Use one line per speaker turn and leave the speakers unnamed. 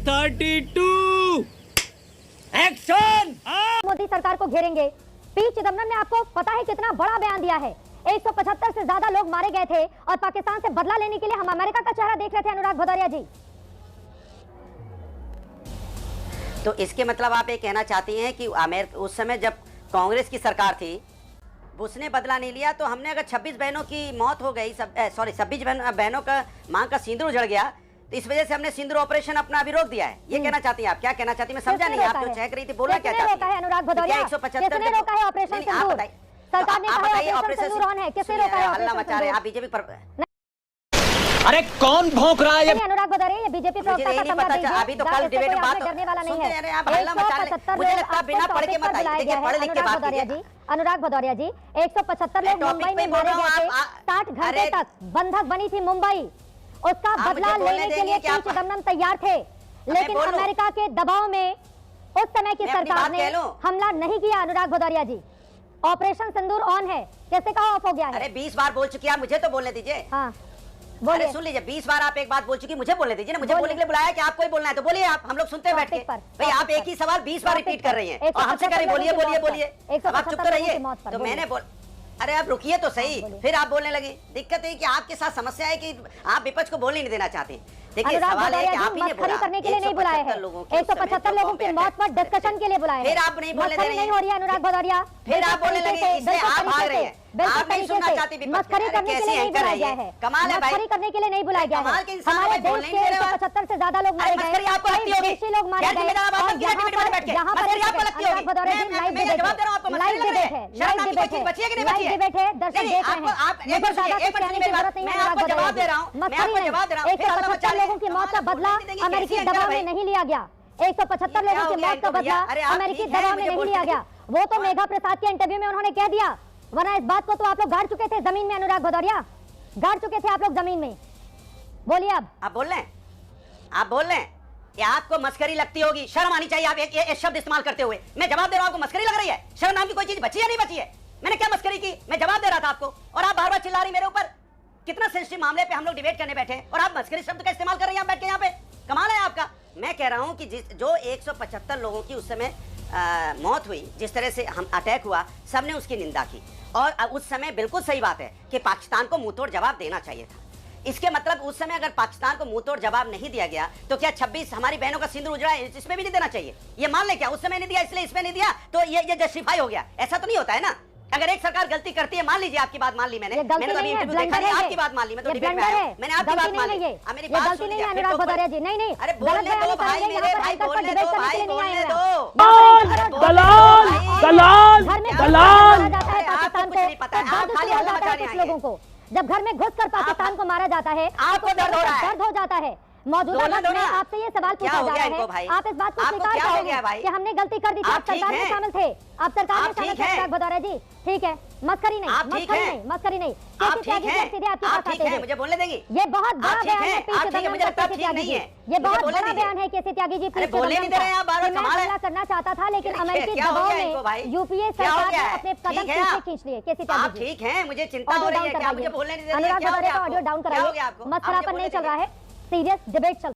32 action.
Modi सरकार को घेरेंगे। P Chidambaram ने आपको पता है कितना बड़ा बयान दिया है। 175 से ज्यादा लोग मारे गए थे और पाकिस्तान से बदला लेने के लिए हम अमेरिका का चेहरा देख रहे थे। अनुराग भदौरिया जी,
तो इसके मतलब आप ये कहना चाहती हैं कि उस समय जब कांग्रेस की सरकार थी, उसने बदला नहीं लिया, तो हमने अगर 26 बहनों की मौत हो गई, 26 बहनों का मां का सिंदूर उजड़ गया, तो इस वजह से हमने सिंदूर ऑपरेशन अपना अभी रोक दिया है। ये कहना चाहती हैं आप? क्या कहना चाहती हैं? मैं समझा नहीं, आप जो चेक रही थी, बोला क्या चाहती हैं?
अनुराग भदौरिया,
175
रोका है ऑपरेशन सिंदूर? सरकार ने कहा ऑपरेशन सिंदूर ऑन है, किसने रोका है?
हल्ला मचा रहे हैं आप बीजेपी पर।
अरे कौन भौंक रहा है?
अनुराग भदौरिया, ये बीजेपी प्रवक्ता का संवाद दीजिए।
अभी तो कल डिबेट में बात
डरने वाला नहीं है।
आप हल्ला मचा रहे हैं। मुझे लगता है बिना पढ़ के मत आइए, देखिए पढ़ लिख के बात कीजिए।
अनुराग भदौरिया जी, 175 लोग मुंबई में मारे गए थे। 60 घंटे तक बंधक बनी थी मुंबई। उसका बदला लेने के लिए पी चिदम्बरम तैयार थे, लेकिन अमेरिका के दबाव में उस समय की सरकार ने हमला नहीं किया। अनुराग भदौरिया जी, ऑपरेशन सिंदूर ऑन है, कैसे कहा ऑफ हो गया है?
अरे 20 बार बोल चुकी है, मुझे तो बोलने दीजिए।
हाँ
बोलिए, सुन लीजिए, 20 बार आप एक बात बोल चुकी, मुझे बोलने दीजिए ना। मुझे बोलने के लिए बुलाया कि आपको ही बोलना है, तो बोलिए आप, हम लोग सुनते हैं बैठ के। भाई आप एक ही सवाल 20 बार रिपीट कर रही हैं और हमसे कह रही बोलिए बोलिए बोलिए, अब आप चुप तो रहिए। तो मैंने बोल, अरे आप रुकिए तो सही, फिर आप बोलने लगी। दिक्कत है कि आपके साथ समस्या है कि आप विपक्ष को बोलने नहीं देना चाहते। देखिए सवाल है कि आप ही ने बोला
करने के लिए नहीं बुलाए हैं, 175 लोगों की मौत पर डिस्कशन के लिए बुलाए हैं।
फिर आप नहीं बोलने दे रही हैं।
नहीं हो रही है अनुराग भदौरिया,
फिर आप बोलने लगे, इसलिए आप भाग रहे हैं। आप नहीं सुनना चाहती विपक्ष,
मस्करी करने के लिए नहीं बुलाया गया है।
कमाल है भाई,
मस्करी करने के लिए नहीं बुलाया गया है।
कमाल के इंसान
हमारे
है,
देश
बोलने
के
नहीं दे रहे हो।
175 से ज्यादा लोग मारे गए,
मस्करी आपको लगती होगी,
विदेशी लोग मारे गए।
अनुराग भदौरिया जी, लाइव डिबेट है,
जवाब दे रहा हूं आपको, लाइव डिबेट है, लाइव डिबेट है, लाइव डिबेट है, दर्शक देख रहे हैं।
आप एक मिनट मेरी बात, मैं आपको जवाब दे रहा हूं, मैं आपको जवाब दे रहा हूं।
175 लोगों की मौत का बदला अमेरिकी दबाव में नहीं लिया गया। 175 लोगों की मौत का बदला अमेरिकी दबाव में नहीं लिया गया। वो तो मेघा प्रसाद के इंटरव्यू में उन्होंने कह दिया, वरना इस बात को तो आप लोग गाड़ चुके थे जमीन में। अनुराग भदौरिया, गाड़ चुके थे आप लोग जमीन में। बोलिए अब।
आप बोल रहे हैं, आप बोल रहे हैं, या आपको मस्करी लगती होगी? शर्म आनी चाहिए आप एक शब्द इस्तेमाल करते हुए। मैं जवाब दे रहा हूं, आपको मस्करी लग रही है? शर्म नाम की कोई चीज बची है नहीं बची है? मैंने क्या मस्करी की? मैं जवाब दे रहा था आपको और आप बार बार चिल्ला रही मेरे ऊपर। कितना सेंसिटिव मामले पे हम लोग डिबेट करने बैठे और आप मस्करी शब्द का इस्तेमाल कर रही हैं बैठ के यहाँ पे। कमाल है आपका। मैं कह रहा हूं कि जो 175 लोगों की उस समय मौत हुई, जिस तरह से हम अटैक हुआ, सबने उसकी निंदा की। और उस समय बिल्कुल सही बात है कि पाकिस्तान को मुंहतोड़ जवाब देना चाहिए था। इसके मतलब उस समय अगर पाकिस्तान को मुंहतोड़ जवाब नहीं दिया गया तो क्या 26 हमारी बहनों का सिंदूर उजड़ा है, इसमें भी नहीं देना चाहिए? ये मान ले क्या उस समय नहीं दिया इसलिए इसमें नहीं दिया तो ये जस्टिफाई हो गया? ऐसा तो नहीं होता है ना। अगर एक सरकार गलती करती है, मान लीजिए आपकी बात मान ली मैंने तो अभी इंटरव्यू देखा नहीं, आपकी बात मान ली, मैं तो डिबेट में आया हूं, मैंने आपकी बात मान ली। मेरी बात सुन लीजिए।
अनुराग भदौरिया जी, नहीं नहीं,
अरे बोलने दो भाई, मेरे भाई बोलने दो भाई, बोलने दो।
दलाल दलाल दलाल।
पाकिस्तान को खाली हल्ला मचा रहे हैं लोगों को। जब घर में घुसकर पाकिस्तान को मारा जाता है,
आपको दर्द हो रहा है,
दर्द हो जाता है। मौजूदा वक्त में आपसे ये सवाल पूछा जा रहा है, आप इस बात को स्वीकार करेंगे कि हमने गलती कर दी थी, आप सरकार में शामिल थे, आप सरकार में शामिल थे। अनुराग भदौरिया जी, ठीक है, मस्करी नहीं, मस्करी नहीं, मस्करी नहीं। सीधे आपके पास आते हैं,
मुझे बोलने देंगी?
ये बहुत बड़ा बयान है पी चिदम्बरम का, केसी त्यागी जी, ये बहुत बड़ा बयान है केसी त्यागी जी। पी चिदम्बरम का हमला करना चाहता था, लेकिन अमेरिकी दबाव में यूपीए सरकार ने अपने कदम पीछे खींच लिए। केसी त्यागी जी,
ठीक है, मुझे चिंता हो रही है, क्या मुझे बोलने नहीं दे रही हैं?
अनुराग भदौरिया का ऑडियो डाउन कराइए। मस्करापन नहीं चल रहा है, सीरियस डिबेट चल